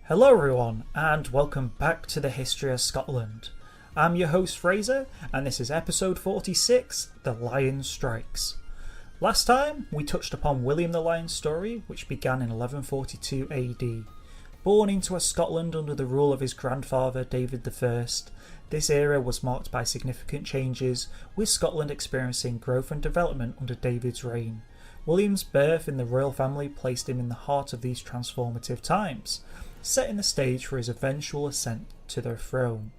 Hello everyone and welcome back to the History of Scotland. I'm your host Fraser and this is episode 46, The Lion Strikes. Last time we touched upon William the Lion's story, which began in 1142 AD. Born into a Scotland under the rule of his grandfather David I, this era was marked by significant changes, with Scotland experiencing growth and development under David's reign. William's birth in the royal family placed him in the heart of these transformative times, setting the stage for his eventual ascent to the throne.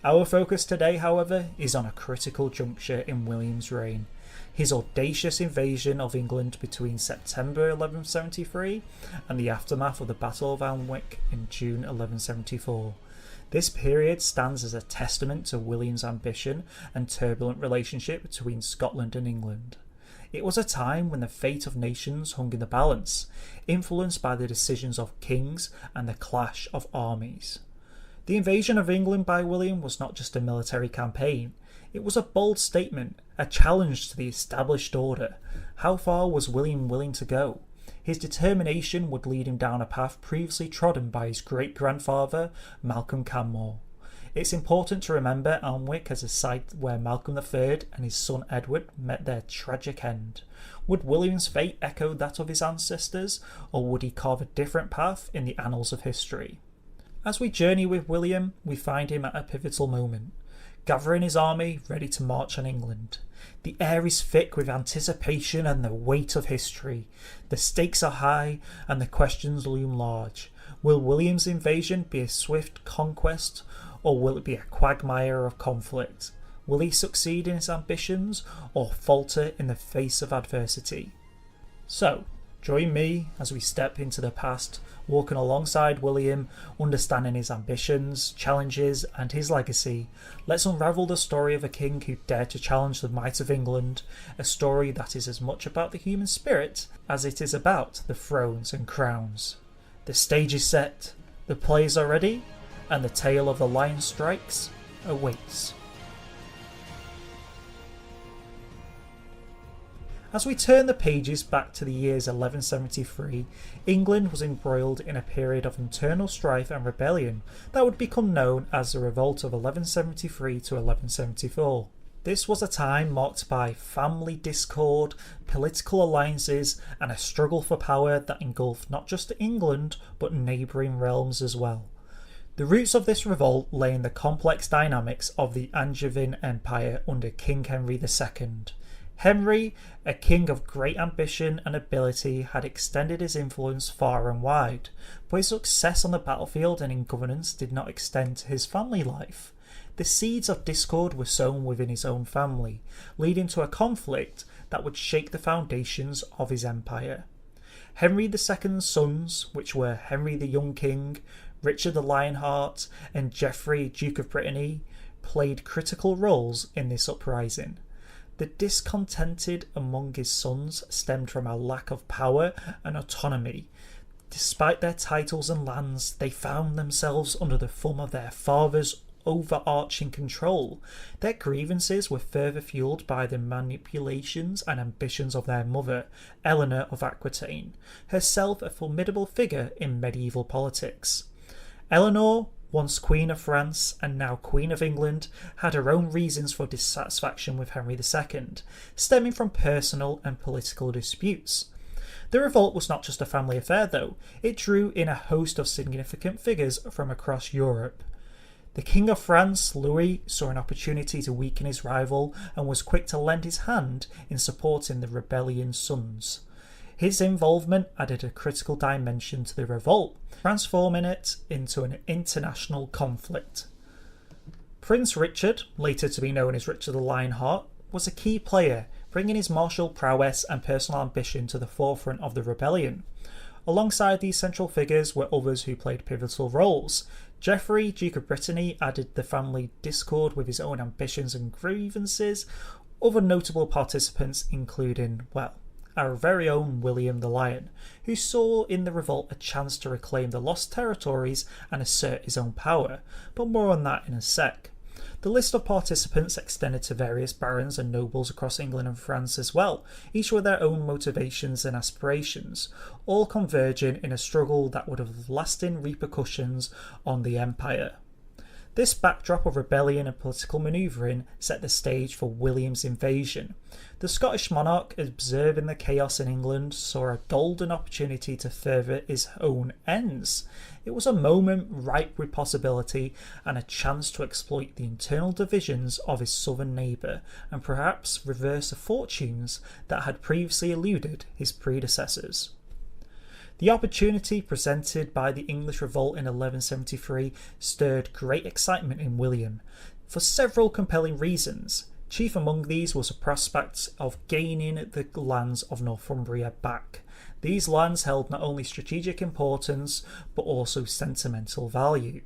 Our focus today, however, is on a critical juncture in William's reign, his audacious invasion of England between September 1173 and the aftermath of the Battle of Alnwick in June 1174. This period stands as a testament to William's ambition and turbulent relationship between Scotland and England. It was a time when the fate of nations hung in the balance, influenced by the decisions of kings and the clash of armies. The invasion of England by William was not just a military campaign, it was a bold statement, a challenge to the established order. How far was William willing to go? His determination would lead him down a path previously trodden by his great-grandfather, Malcolm Canmore. It's important to remember Alnwick as a site where Malcolm III and his son Edward met their tragic end. Would William's fate echo that of his ancestors, or would he carve a different path in the annals of history? As we journey with William, we find him at a pivotal moment, gathering his army ready to march on England. The air is thick with anticipation and the weight of history. The stakes are high and the questions loom large. Will William's invasion be a swift conquest, or will it be a quagmire of conflict? Will he succeed in his ambitions or falter in the face of adversity? So, join me as we step into the past, walking alongside William, understanding his ambitions, challenges and his legacy. Let's unravel the story of a king who dared to challenge the might of England, a story that is as much about the human spirit as it is about the thrones and crowns. The stage is set, the players are ready, and the tale of the Lion Strikes awaits. As we turn the pages back to the years 1173, England was embroiled in a period of internal strife and rebellion that would become known as the Revolt of 1173 to 1174. This was a time marked by family discord, political alliances, and a struggle for power that engulfed not just England but neighbouring realms as well. The roots of this revolt lay in the complex dynamics of the Angevin Empire under King Henry II. Henry, a king of great ambition and ability, had extended his influence far and wide, but his success on the battlefield and in governance did not extend to his family life. The seeds of discord were sown within his own family, leading to a conflict that would shake the foundations of his empire. Henry II's sons, which were Henry the Young King, Richard the Lionheart, and Geoffrey, Duke of Brittany, played critical roles in this uprising. The discontented among his sons stemmed from a lack of power and autonomy. Despite their titles and lands, they found themselves under the thumb of their father's overarching control. Their grievances were further fueled by the manipulations and ambitions of their mother, Eleanor of Aquitaine, herself a formidable figure in medieval politics. Eleanor, once Queen of France and now Queen of England, had her own reasons for dissatisfaction with Henry II, stemming from personal and political disputes. The revolt was not just a family affair though, it drew in a host of significant figures from across Europe. The King of France, Louis, saw an opportunity to weaken his rival and was quick to lend his hand in supporting the rebellion's sons. His involvement added a critical dimension to the revolt, transforming it into an international conflict. Prince Richard, later to be known as Richard the Lionheart, was a key player, bringing his martial prowess and personal ambition to the forefront of the rebellion. Alongside these central figures were others who played pivotal roles. Geoffrey, Duke of Brittany, added the family discord with his own ambitions and grievances. Other notable participants including, our very own William the Lion, who saw in the revolt a chance to reclaim the lost territories and assert his own power, but more on that in a sec. The list of participants extended to various barons and nobles across England and France as well, each with their own motivations and aspirations, all converging in a struggle that would have lasting repercussions on the empire. This backdrop of rebellion and political manoeuvring set the stage for William's invasion. The Scottish monarch, observing the chaos in England, saw a golden opportunity to further his own ends. It was a moment ripe with possibility and a chance to exploit the internal divisions of his southern neighbour and perhaps reverse the fortunes that had previously eluded his predecessors. The opportunity presented by the English revolt in 1173 stirred great excitement in William, for several compelling reasons. Chief among these was the prospect of gaining the lands of Northumbria back. These lands held not only strategic importance, but also sentimental value,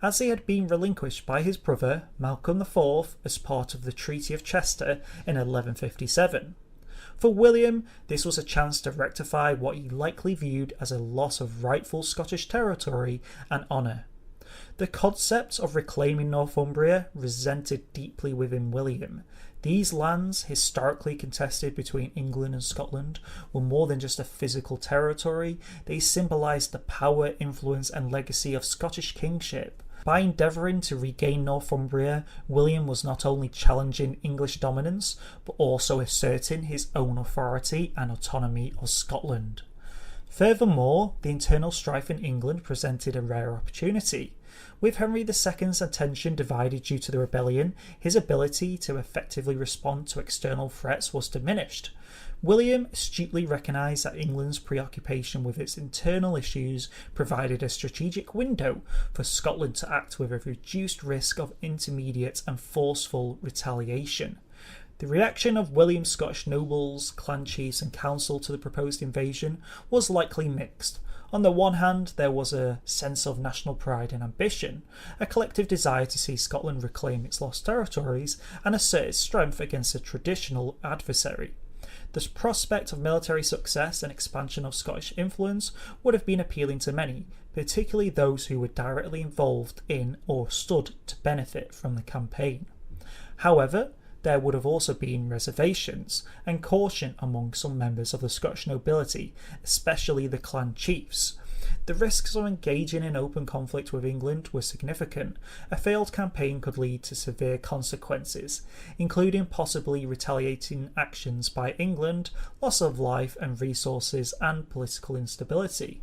as they had been relinquished by his brother, Malcolm IV, as part of the Treaty of Chester in 1157. For William, this was a chance to rectify what he likely viewed as a loss of rightful Scottish territory and honour. The concept of reclaiming Northumbria resented deeply within William. These lands, historically contested between England and Scotland, were more than just a physical territory. They symbolised the power, influence and legacy of Scottish kingship. By endeavouring to regain Northumbria, William was not only challenging English dominance, but also asserting his own authority and autonomy of Scotland. Furthermore, the internal strife in England presented a rare opportunity. With Henry II's attention divided due to the rebellion, his ability to effectively respond to external threats was diminished. William astutely recognised that England's preoccupation with its internal issues provided a strategic window for Scotland to act with a reduced risk of intermediate and forceful retaliation. The reaction of William's Scottish nobles, clan chiefs and council to the proposed invasion was likely mixed. On the one hand, there was a sense of national pride and ambition, a collective desire to see Scotland reclaim its lost territories and assert its strength against a traditional adversary. The prospect of military success and expansion of Scottish influence would have been appealing to many, particularly those who were directly involved in or stood to benefit from the campaign. However, there would have also been reservations and caution among some members of the Scottish nobility, especially the clan chiefs. The risks of engaging in open conflict with England were significant. A failed campaign could lead to severe consequences, including possibly retaliating actions by England, loss of life and resources, and political instability.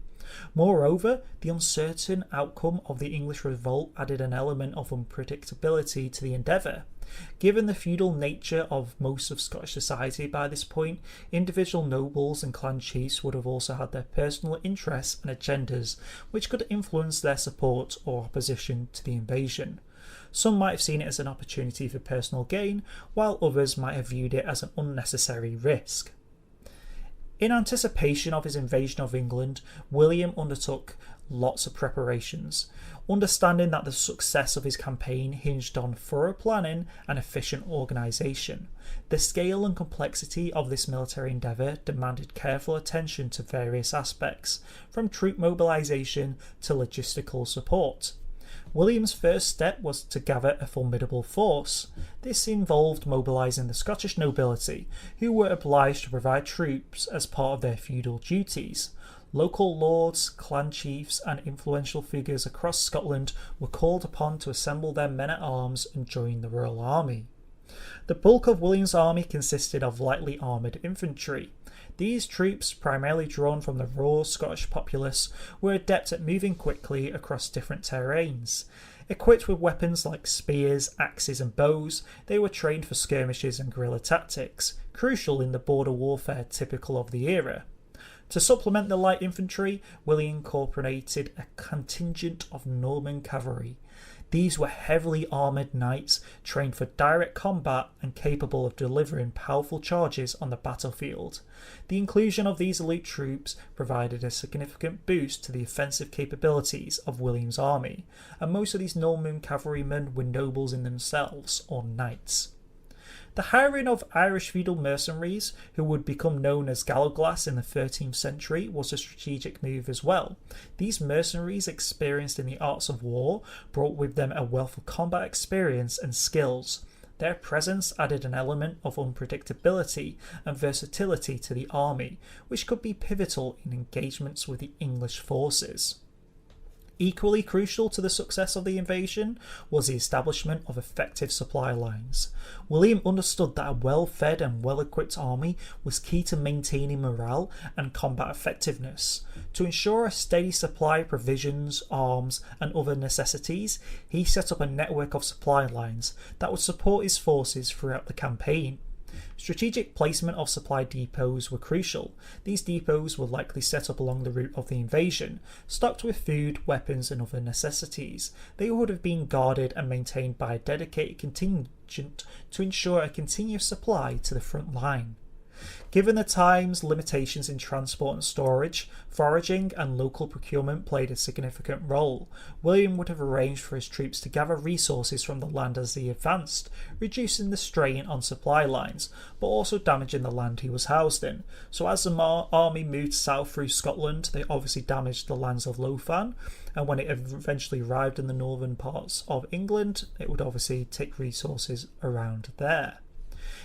Moreover, the uncertain outcome of the English revolt added an element of unpredictability to the endeavour. Given the feudal nature of most of Scottish society by this point, individual nobles and clan chiefs would have also had their personal interests and agendas which could influence their support or opposition to the invasion. Some might have seen it as an opportunity for personal gain, while others might have viewed it as an unnecessary risk. In anticipation of his invasion of England, William undertook lots of preparations, understanding that the success of his campaign hinged on thorough planning and efficient organisation. The scale and complexity of this military endeavour demanded careful attention to various aspects, from troop mobilisation to logistical support. William's first step was to gather a formidable force. This involved mobilising the Scottish nobility, who were obliged to provide troops as part of their feudal duties. Local lords, clan chiefs and influential figures across Scotland were called upon to assemble their men-at-arms and join the royal army. The bulk of William's army consisted of lightly armoured infantry. These troops, primarily drawn from the raw Scottish populace, were adept at moving quickly across different terrains. Equipped with weapons like spears, axes and bows, they were trained for skirmishes and guerrilla tactics, crucial in the border warfare typical of the era. To supplement the light infantry, William incorporated a contingent of Norman cavalry. These were heavily armoured knights trained for direct combat and capable of delivering powerful charges on the battlefield. The inclusion of these elite troops provided a significant boost to the offensive capabilities of William's army, and most of these Norman cavalrymen were nobles in themselves or knights. The hiring of Irish feudal mercenaries, who would become known as gallowglass in the 13th century, was a strategic move as well. These mercenaries, experienced in the arts of war, brought with them a wealth of combat experience and skills. Their presence added an element of unpredictability and versatility to the army, which could be pivotal in engagements with the English forces. Equally crucial to the success of the invasion was the establishment of effective supply lines. William understood that a well-fed and well-equipped army was key to maintaining morale and combat effectiveness. To ensure a steady supply of provisions, arms, and other necessities, he set up a network of supply lines that would support his forces throughout the campaign. Strategic placement of supply depots were crucial. These depots were likely set up along the route of the invasion, stocked with food, weapons, and other necessities. They would have been guarded and maintained by a dedicated contingent to ensure a continuous supply to the front line. Given the time's limitations in transport and storage, foraging and local procurement played a significant role. William would have arranged for his troops to gather resources from the land as they advanced, reducing the strain on supply lines, but also damaging the land he was housed in. So as the army moved south through Scotland, they obviously damaged the lands of Lothian, and when it eventually arrived in the northern parts of England, it would obviously take resources around there.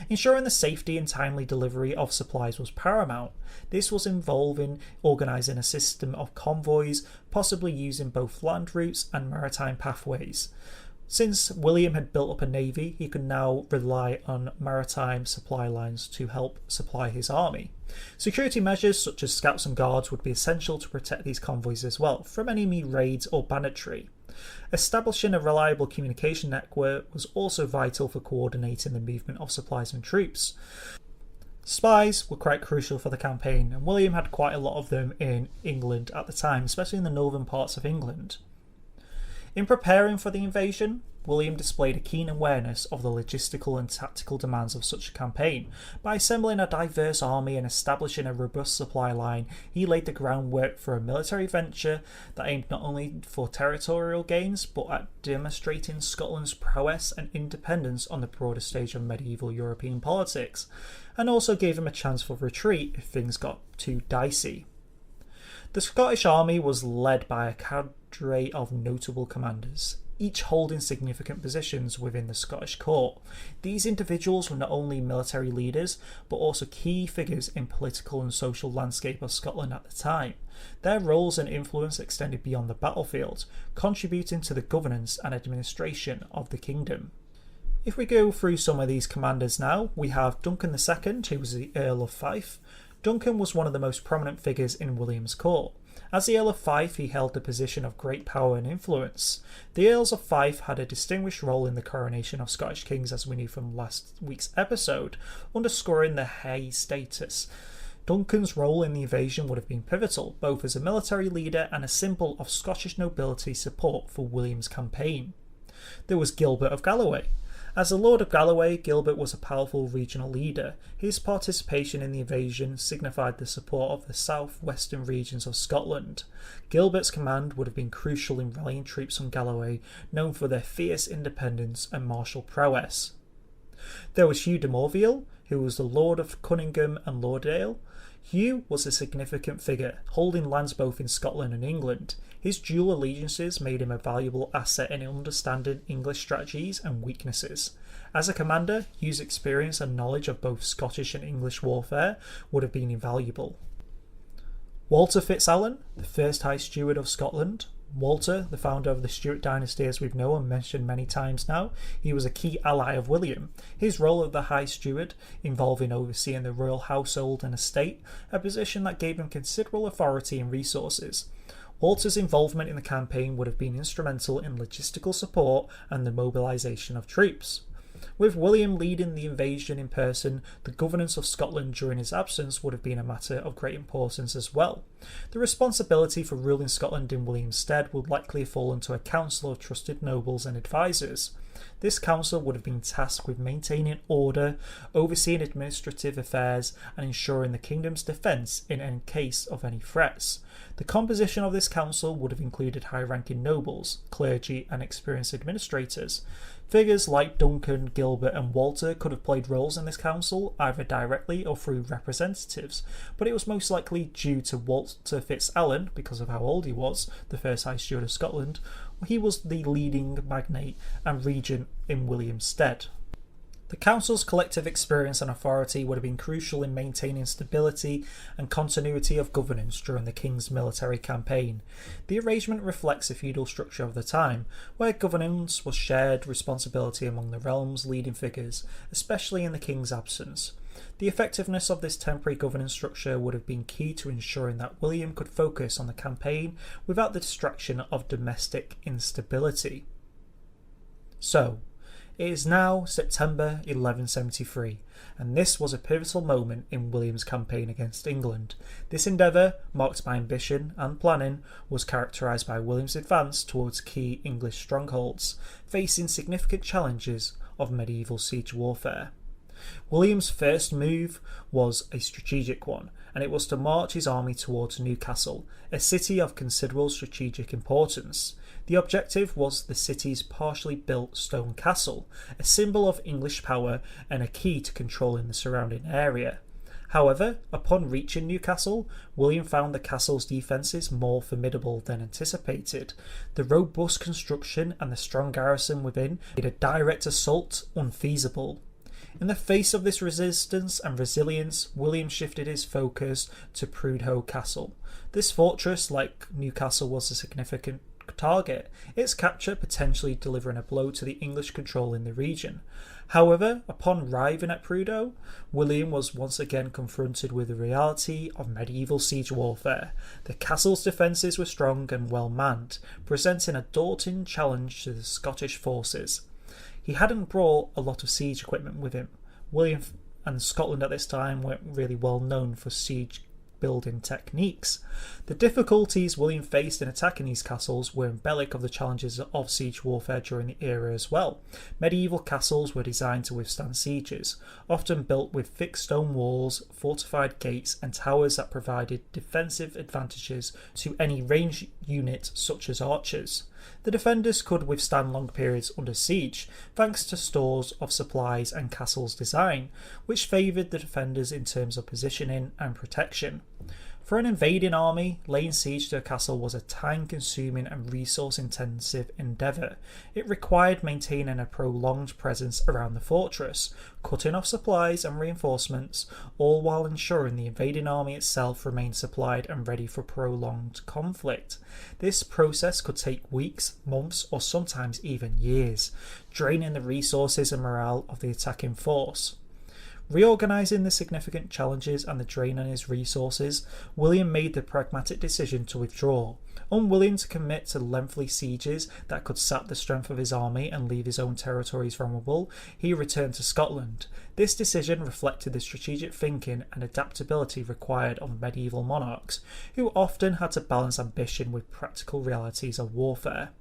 Ensuring the safety and timely delivery of supplies was paramount. This was involving organising a system of convoys, possibly using both land routes and maritime pathways. Since William had built up a navy, he could now rely on maritime supply lines to help supply his army. Security measures such as scouts and guards would be essential to protect these convoys as well from enemy raids or banditry. Establishing a reliable communication network was also vital for coordinating the movement of supplies and troops. Spies were quite crucial for the campaign, and William had quite a lot of them in England at the time, especially in the northern parts of England. In preparing for the invasion, William displayed a keen awareness of the logistical and tactical demands of such a campaign. By assembling a diverse army and establishing a robust supply line, he laid the groundwork for a military venture that aimed not only for territorial gains, but at demonstrating Scotland's prowess and independence on the broader stage of medieval European politics, and also gave him a chance for retreat if things got too dicey. The Scottish army was led by a cadre of notable commanders, each holding significant positions within the Scottish court. These individuals were not only military leaders, but also key figures in political and social landscape of Scotland at the time. Their roles and influence extended beyond the battlefield, contributing to the governance and administration of the kingdom. If we go through some of these commanders now, we have Duncan II, who was the Earl of Fife. Duncan was one of the most prominent figures in William's court. As the Earl of Fife, he held the position of great power and influence. The Earls of Fife had a distinguished role in the coronation of Scottish kings, as we knew from last week's episode, underscoring their high status. Duncan's role in the invasion would have been pivotal, both as a military leader and a symbol of Scottish nobility support for William's campaign. There was Gilbert of Galloway. As the Lord of Galloway, Gilbert was a powerful regional leader. His participation in the invasion signified the support of the south-western regions of Scotland. Gilbert's command would have been crucial in rallying troops from Galloway, known for their fierce independence and martial prowess. There was Hugh de Morville, who was the Lord of Cunningham and Lauderdale. Hugh was a significant figure, holding lands both in Scotland and England. His dual allegiances made him a valuable asset in understanding English strategies and weaknesses. As a commander, Hugh's experience and knowledge of both Scottish and English warfare would have been invaluable. Walter FitzAlan, the first High Steward of Scotland. Walter, the founder of the Stuart dynasty as we've known and mentioned many times now, he was a key ally of William. His role of the High Steward, involving overseeing the royal household and estate, a position that gave him considerable authority and resources. Walter's involvement in the campaign would have been instrumental in logistical support and the mobilisation of troops. With William leading the invasion in person, the governance of Scotland during his absence would have been a matter of great importance as well. The responsibility for ruling Scotland in William's stead would likely have fallen to a council of trusted nobles and advisors. This council would have been tasked with maintaining order, overseeing administrative affairs, and ensuring the kingdom's defence in case of any threats. The composition of this council would have included high-ranking nobles, clergy, and experienced administrators. Figures like Duncan, Gilbert, and Walter could have played roles in this council, either directly or through representatives, but it was most likely due to Walter Fitzalan, because of how old he was, the first High Steward of Scotland. He was the leading magnate and regent in William's stead. The council's collective experience and authority would have been crucial in maintaining stability and continuity of governance during the king's military campaign. The arrangement reflects the feudal structure of the time, where governance was shared responsibility among the realm's leading figures, especially in the king's absence. The effectiveness of this temporary governance structure would have been key to ensuring that William could focus on the campaign without the distraction of domestic instability. So, it is now September 1173, and this was a pivotal moment in William's campaign against England. This endeavour, marked by ambition and planning, was characterised by William's advance towards key English strongholds, facing significant challenges of medieval siege warfare. William's first move was a strategic one, and it was to march his army towards Newcastle, a city of considerable strategic importance. The objective was the city's partially built stone castle, a symbol of English power and a key to controlling the surrounding area. However, upon reaching Newcastle, William found the castle's defences more formidable than anticipated. The robust construction and the strong garrison within made a direct assault unfeasible. In the face of this resistance and resilience, William shifted his focus to Prudhoe Castle. This fortress, like Newcastle, was a significant target, its capture potentially delivering a blow to the English control in the region. However, upon arriving at Prudhoe, William was once again confronted with the reality of medieval siege warfare. The castle's defences were strong and well manned, presenting a daunting challenge to the Scottish forces. He hadn't brought a lot of siege equipment with him. William and Scotland at this time weren't really well known for siege building techniques. The difficulties William faced in attacking these castles were emblematic of the challenges of siege warfare during the era as well. Medieval castles were designed to withstand sieges, often built with thick stone walls, fortified gates, and towers that provided defensive advantages to any ranged unit such as archers. The defenders could withstand long periods under siege, thanks to stores of supplies and castle's design, which favoured the defenders in terms of positioning and protection. For an invading army, laying siege to a castle was a time-consuming and resource-intensive endeavour. It required maintaining a prolonged presence around the fortress, cutting off supplies and reinforcements, all while ensuring the invading army itself remained supplied and ready for prolonged conflict. This process could take weeks, months, or sometimes even years, draining the resources and morale of the attacking force. Reorganising the significant challenges and the drain on his resources, William made the pragmatic decision to withdraw. Unwilling to commit to lengthy sieges that could sap the strength of his army and leave his own territories vulnerable, he returned to Scotland. This decision reflected the strategic thinking and adaptability required of medieval monarchs, who often had to balance ambition with practical realities of warfare.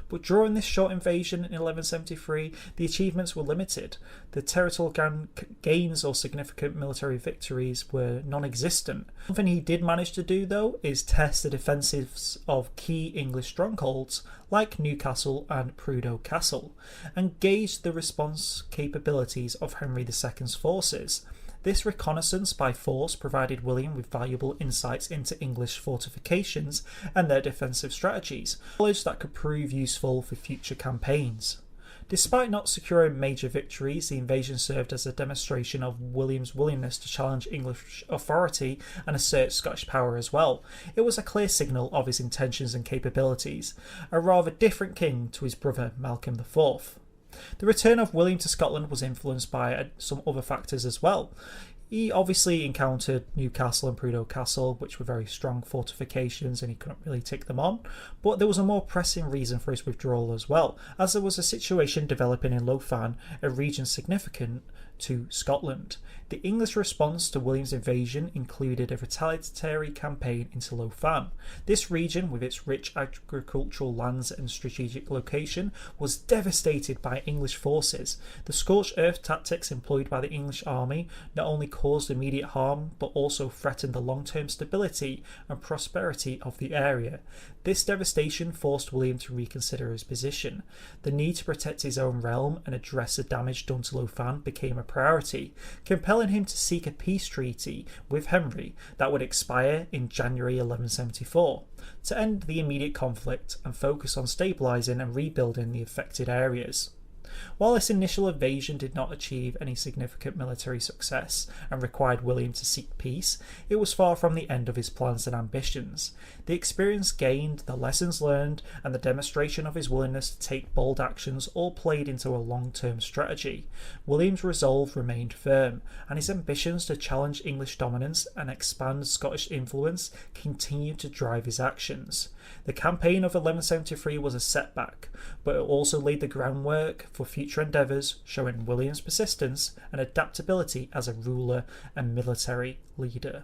But during this short invasion in 1173, the achievements were limited. The territorial gains or significant military victories were non-existent. Something he did manage to do, though, is test the defences of key English strongholds like Newcastle and Prudhoe Castle, and gauge the response capabilities of Henry II's forces. This reconnaissance by force provided William with valuable insights into English fortifications and their defensive strategies, knowledge that could prove useful for future campaigns. Despite not securing major victories, the invasion served as a demonstration of William's willingness to challenge English authority and assert Scottish power as well. It was a clear signal of his intentions and capabilities, a rather different king to his brother Malcolm IV. The return of William to Scotland was influenced by some other factors as well. He obviously encountered Newcastle and Prudhoe Castle, which were very strong fortifications, and he couldn't really take them on. But there was a more pressing reason for his withdrawal as well, as there was a situation developing in Lothian, a region significant to Scotland. The English response to William's invasion included a retaliatory campaign into Lothian. This region, with its rich agricultural lands and strategic location, was devastated by English forces. The scorched earth tactics employed by the English army not only caused immediate harm, but also threatened the long-term stability and prosperity of the area. This devastation forced William to reconsider his position. The need to protect his own realm and address the damage done to Lothian became a priority, compelling him to seek a peace treaty with Henry that would expire in January 1174 to end the immediate conflict and focus on stabilising and rebuilding the affected areas. While this initial invasion did not achieve any significant military success and required William to seek peace, it was far from the end of his plans and ambitions. The experience gained, the lessons learned, and the demonstration of his willingness to take bold actions all played into a long-term strategy. William's resolve remained firm, and his ambitions to challenge English dominance and expand Scottish influence continued to drive his actions. The campaign of 1173 was a setback, but it also laid the groundwork for future endeavours, showing William's persistence and adaptability as a ruler and military leader.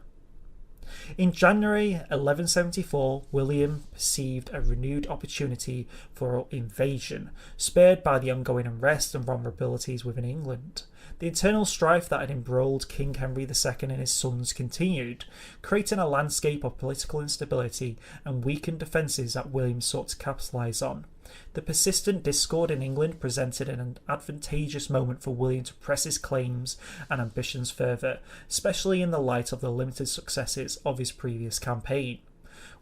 In January 1174, William perceived a renewed opportunity for invasion, spurred by the ongoing unrest and vulnerabilities within England. The internal strife that had embroiled King Henry II and his sons continued, creating a landscape of political instability and weakened defences that William sought to capitalise on. The persistent discord in England presented an advantageous moment for William to press his claims and ambitions further, especially in the light of the limited successes of his previous campaign.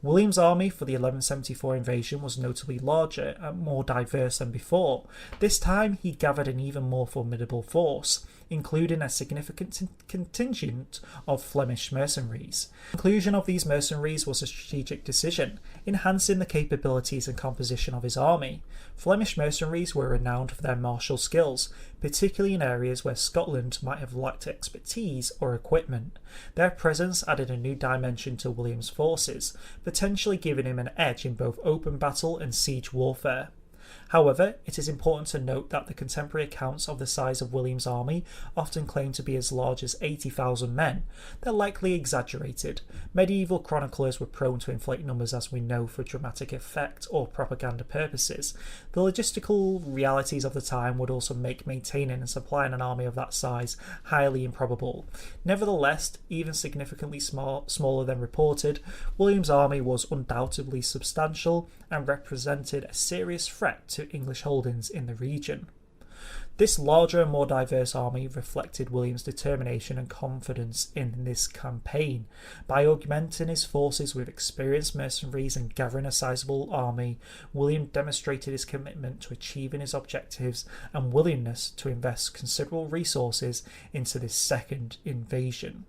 William's army for the 1174 invasion was notably larger and more diverse than before. This time he gathered an even more formidable force, including a significant contingent of Flemish mercenaries. The inclusion of these mercenaries was a strategic decision, enhancing the capabilities and composition of his army. Flemish mercenaries were renowned for their martial skills, particularly in areas where Scotland might have lacked expertise or equipment. Their presence added a new dimension to William's forces, potentially giving him an edge in both open battle and siege warfare. However, it is important to note that the contemporary accounts of the size of William's army often claim to be as large as 80,000 men. They're likely exaggerated. Medieval chroniclers were prone to inflate numbers, as we know, for dramatic effect or propaganda purposes. The logistical realities of the time would also make maintaining and supplying an army of that size highly improbable. Nevertheless, even significantly smaller than reported, William's army was undoubtedly substantial and represented a serious threat to English holdings in the region. This larger and more diverse army reflected William's determination and confidence in this campaign. By augmenting his forces with experienced mercenaries and gathering a sizable army, William demonstrated his commitment to achieving his objectives and willingness to invest considerable resources into this second invasion.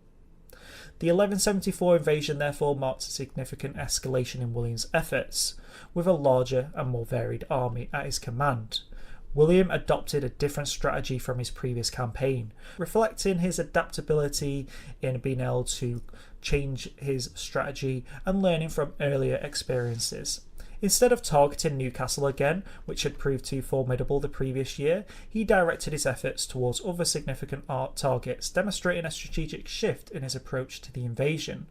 The 1174 invasion therefore marked a significant escalation in William's efforts, with a larger and more varied army at his command. William adopted a different strategy from his previous campaign, reflecting his adaptability in being able to change his strategy and learning from earlier experiences. Instead of targeting Newcastle again, which had proved too formidable the previous year, he directed his efforts towards other significant targets, demonstrating a strategic shift in his approach to the invasion.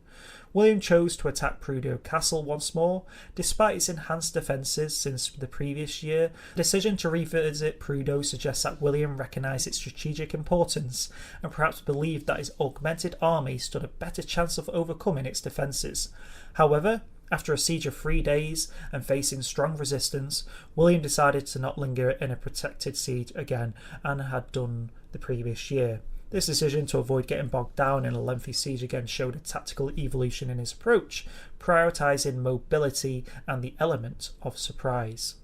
William chose to attack Prudhoe Castle once more. Despite its enhanced defences since the previous year, the decision to revisit Prudhoe suggests that William recognised its strategic importance and perhaps believed that his augmented army stood a better chance of overcoming its defences. However, after a siege of 3 days and facing strong resistance, William decided to not linger in a protected siege again and had done the previous year. This decision to avoid getting bogged down in a lengthy siege again showed a tactical evolution in his approach, prioritising mobility and the element of surprise.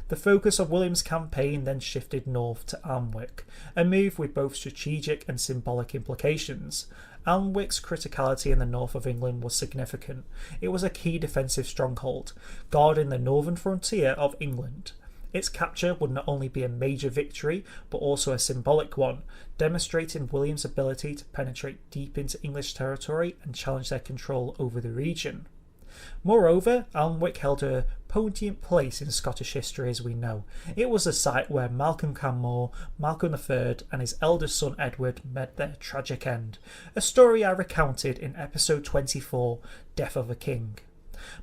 The focus of William's campaign then shifted north to Alnwick, a move with both strategic and symbolic implications. Alnwick's criticality in the north of England was significant. It was a key defensive stronghold, guarding the northern frontier of England. Its capture would not only be a major victory, but also a symbolic one, demonstrating William's ability to penetrate deep into English territory and challenge their control over the region. Moreover, Alnwick held a poignant place in Scottish history as we know. It was a site where Malcolm Canmore, Malcolm III and his eldest son Edward met their tragic end, a story I recounted in episode 24, Death of a King.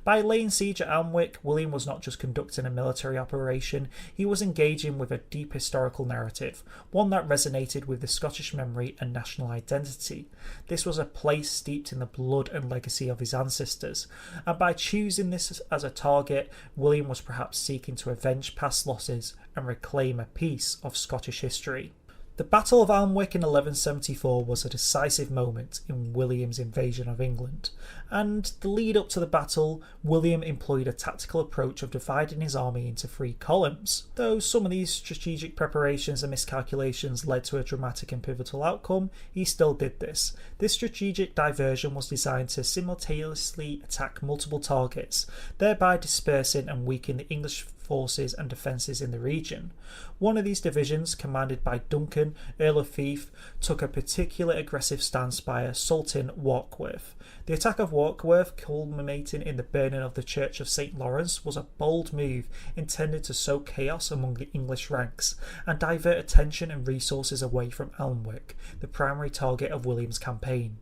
By laying siege at Alnwick, William was not just conducting a military operation, he was engaging with a deep historical narrative, one that resonated with the Scottish memory and national identity. This was a place steeped in the blood and legacy of his ancestors, and by choosing this as a target, William was perhaps seeking to avenge past losses and reclaim a piece of Scottish history. The Battle of Alnwick in 1174 was a decisive moment in William's invasion of England, and the lead up to the battle, William employed a tactical approach of dividing his army into 3 columns. Though some of these strategic preparations and miscalculations led to a dramatic and pivotal outcome, he still did this. This strategic diversion was designed to simultaneously attack multiple targets, thereby dispersing and weakening the English forces and defences in the region. One of these divisions, commanded by Duncan, Earl of Fife, took a particularly aggressive stance by assaulting Warkworth. The attack of Warkworth, culminating in the burning of the Church of St. Lawrence, was a bold move intended to sow chaos among the English ranks and divert attention and resources away from Alnwick, the primary target of William's campaign.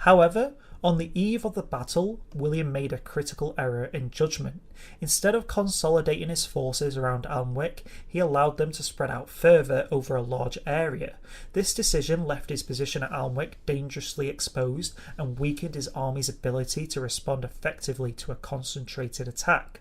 However, on the eve of the battle, William made a critical error in judgment. Instead of consolidating his forces around Alnwick, he allowed them to spread out further over a large area. This decision left his position at Alnwick dangerously exposed and weakened his army's ability to respond effectively to a concentrated attack.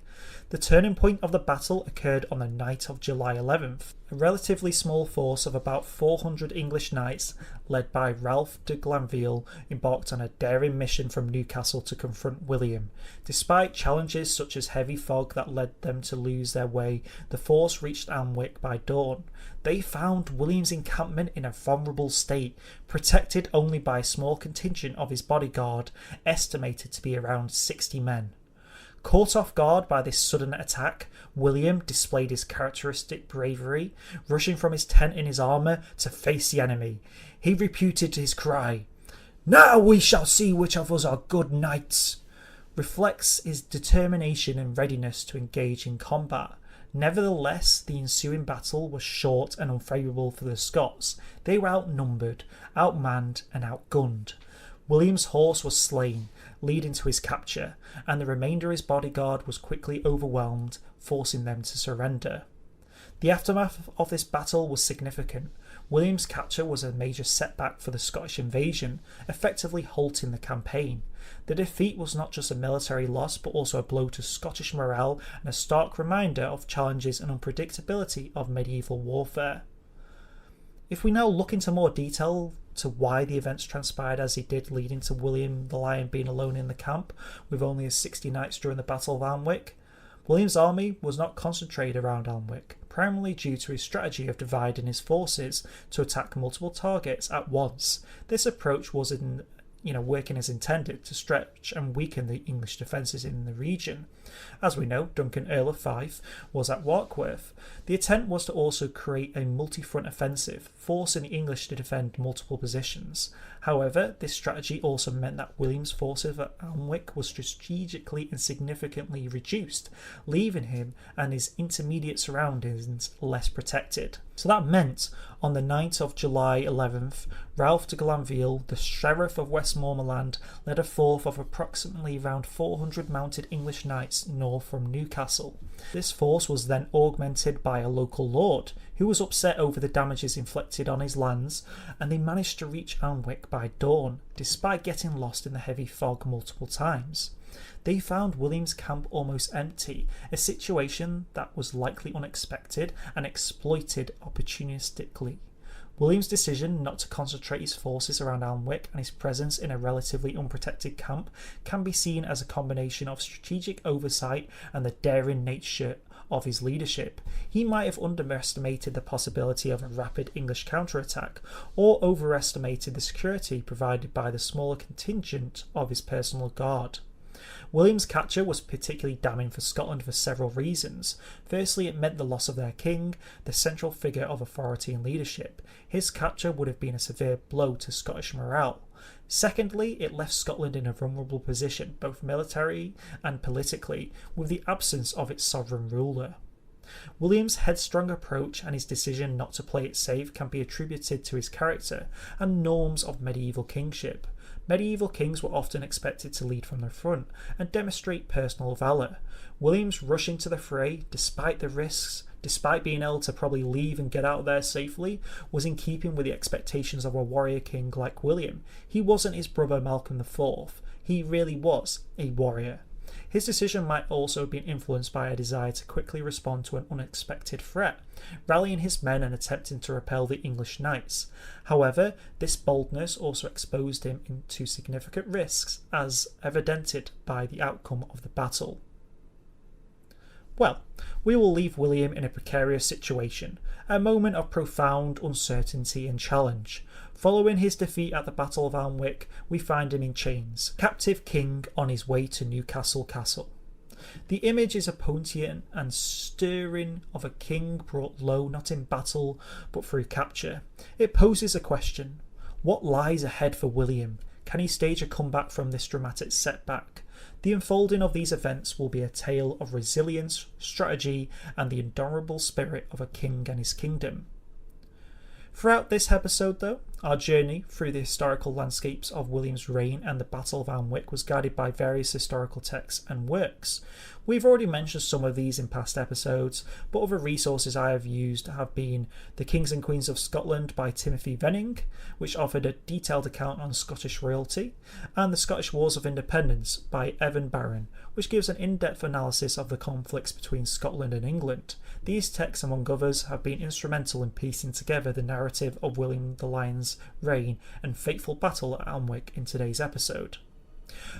The turning point of the battle occurred on the night of July 11th. A relatively small force of about 400 English knights, led by Ralph de Glanville, embarked on a daring mission from Newcastle to confront William. Despite challenges such as heavy fog that led them to lose their way, the force reached Alnwick by dawn. They found William's encampment in a vulnerable state, protected only by a small contingent of his bodyguard, estimated to be around 60 men. Caught off guard by this sudden attack, William displayed his characteristic bravery, rushing from his tent in his armour to face the enemy. He repeated his cry, "Now we shall see which of us are good knights," reflects his determination and readiness to engage in combat. Nevertheless, the ensuing battle was short and unfavourable for the Scots. They were outnumbered, outmanned and outgunned. William's horse was slain, leading to his capture, and the remainder of his bodyguard was quickly overwhelmed, forcing them to surrender. The aftermath of this battle was significant. William's capture was a major setback for the Scottish invasion, effectively halting the campaign. The defeat was not just a military loss, but also a blow to Scottish morale and a stark reminder of challenges and unpredictability of medieval warfare. If we now look into more detail to why the events transpired as they did, leading to William the Lion being alone in the camp with only his 60 knights during the Battle of Alnwick, William's army was not concentrated around Alnwick, primarily due to his strategy of dividing his forces to attack multiple targets at once. This approach was working as intended to stretch and weaken the English defences in the region. As we know, Duncan, Earl of Fife, was at Warkworth. The intent was to also create a multi-front offensive, forcing the English to defend multiple positions. However, this strategy also meant that William's forces at Alnwick was strategically and significantly reduced, leaving him and his intermediate surroundings less protected. So that meant, on the night of July 11th, Ralph de Glanville, the Sheriff of Westmoreland, led a force of approximately around 400 mounted English knights north from Newcastle. This force was then augmented by a local lord, who was upset over the damages inflicted on his lands, and they managed to reach Alnwick by dawn, despite getting lost in the heavy fog multiple times. They found William's camp almost empty, a situation that was likely unexpected and exploited opportunistically. William's decision not to concentrate his forces around Alnwick and his presence in a relatively unprotected camp can be seen as a combination of strategic oversight and the daring nature of his leadership. He might have underestimated the possibility of a rapid English counterattack, or overestimated the security provided by the smaller contingent of his personal guard. William's capture was particularly damning for Scotland for several reasons. Firstly, it meant the loss of their king, the central figure of authority and leadership. His capture would have been a severe blow to Scottish morale. Secondly, it left Scotland in a vulnerable position, both military and politically, with the absence of its sovereign ruler. William's headstrong approach and his decision not to play it safe can be attributed to his character and norms of medieval kingship. Medieval kings were often expected to lead from the front and demonstrate personal valour. William's rush into the fray, despite the risks, despite being able to probably leave and get out there safely, was in keeping with the expectations of a warrior king like William. He wasn't his brother Malcolm IV, he really was a warrior. His decision might also have been influenced by a desire to quickly respond to an unexpected threat, rallying his men and attempting to repel the English knights. However, this boldness also exposed him to significant risks, as evidenced by the outcome of the battle. Well, we will leave William in a precarious situation, a moment of profound uncertainty and challenge. Following his defeat at the Battle of Alnwick, we find him in chains, captive king on his way to Newcastle Castle. The image is a poignant and stirring of a king brought low not in battle but through capture. It poses a question: what lies ahead for William? Can he stage a comeback from this dramatic setback? The unfolding of these events will be a tale of resilience, strategy, and the indomitable spirit of a king and his kingdom. Throughout this episode, though, our journey through the historical landscapes of William's reign and the Battle of Alnwick was guided by various historical texts and works. We've already mentioned some of these in past episodes, but other resources I have used have been The Kings and Queens of Scotland by Timothy Venning, which offered a detailed account on Scottish royalty, and The Scottish Wars of Independence by Evan Barron, which gives an in-depth analysis of the conflicts between Scotland and England. These texts, among others, have been instrumental in piecing together the narrative of William the Lion's reign and fateful battle at Alnwick in today's episode.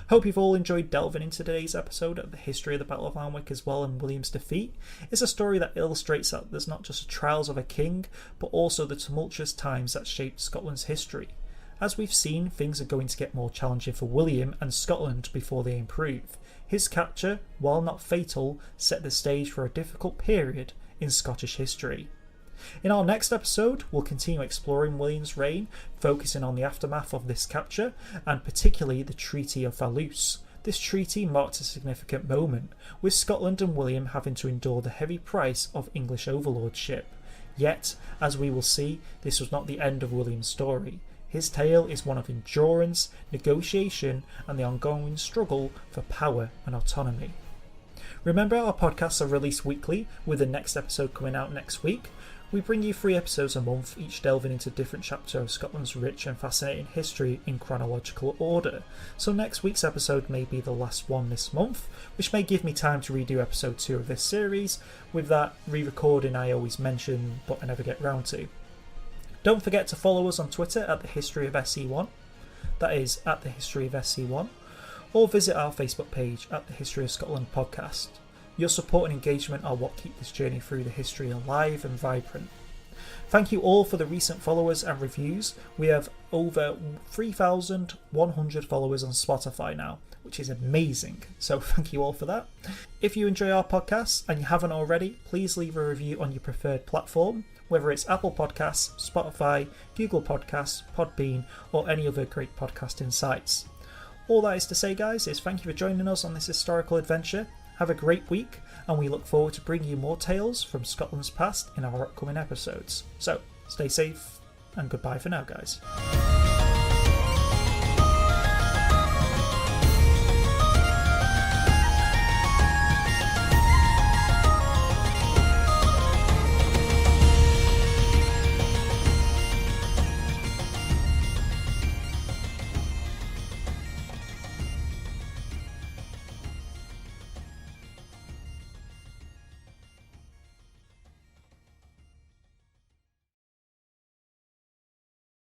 Hope you've all enjoyed delving into today's episode of the history of the Battle of Alnwick as well and William's defeat. It's a story that illustrates that there's not just the trials of a king, but also the tumultuous times that shaped Scotland's history. As we've seen, things are going to get more challenging for William and Scotland before they improve. His capture, while not fatal, set the stage for a difficult period in Scottish history. In our next episode, we'll continue exploring William's reign, focusing on the aftermath of this capture, and particularly the Treaty of Valois. This treaty marked a significant moment, with Scotland and William having to endure the heavy price of English overlordship. Yet, as we will see, this was not the end of William's story. His tale is one of endurance, negotiation, and the ongoing struggle for power and autonomy. Remember, our podcasts are released weekly, with the next episode coming out next week. We bring you 3 episodes a month, each delving into a different chapter of Scotland's rich and fascinating history in chronological order. So next week's episode may be the last one this month, which may give me time to redo episode 2 of this series, with that re-recording I always mention but I never get round to. Don't forget to follow us on Twitter at the History of SC1, that is at the History of SC1, or visit our Facebook page at the History of Scotland podcast. Your support and engagement are what keep this journey through the history alive and vibrant. Thank you all for the recent followers and reviews. We have over 3,100 followers on Spotify now, which is amazing, so thank you all for that. If you enjoy our podcasts and you haven't already, please leave a review on your preferred platform, whether it's Apple Podcasts, Spotify, Google Podcasts, Podbean, or any other great podcasting sites. All that is to say, guys, is thank you for joining us on this historical adventure. Have a great week, and we look forward to bringing you more tales from Scotland's past in our upcoming episodes. So, stay safe, and goodbye for now, guys.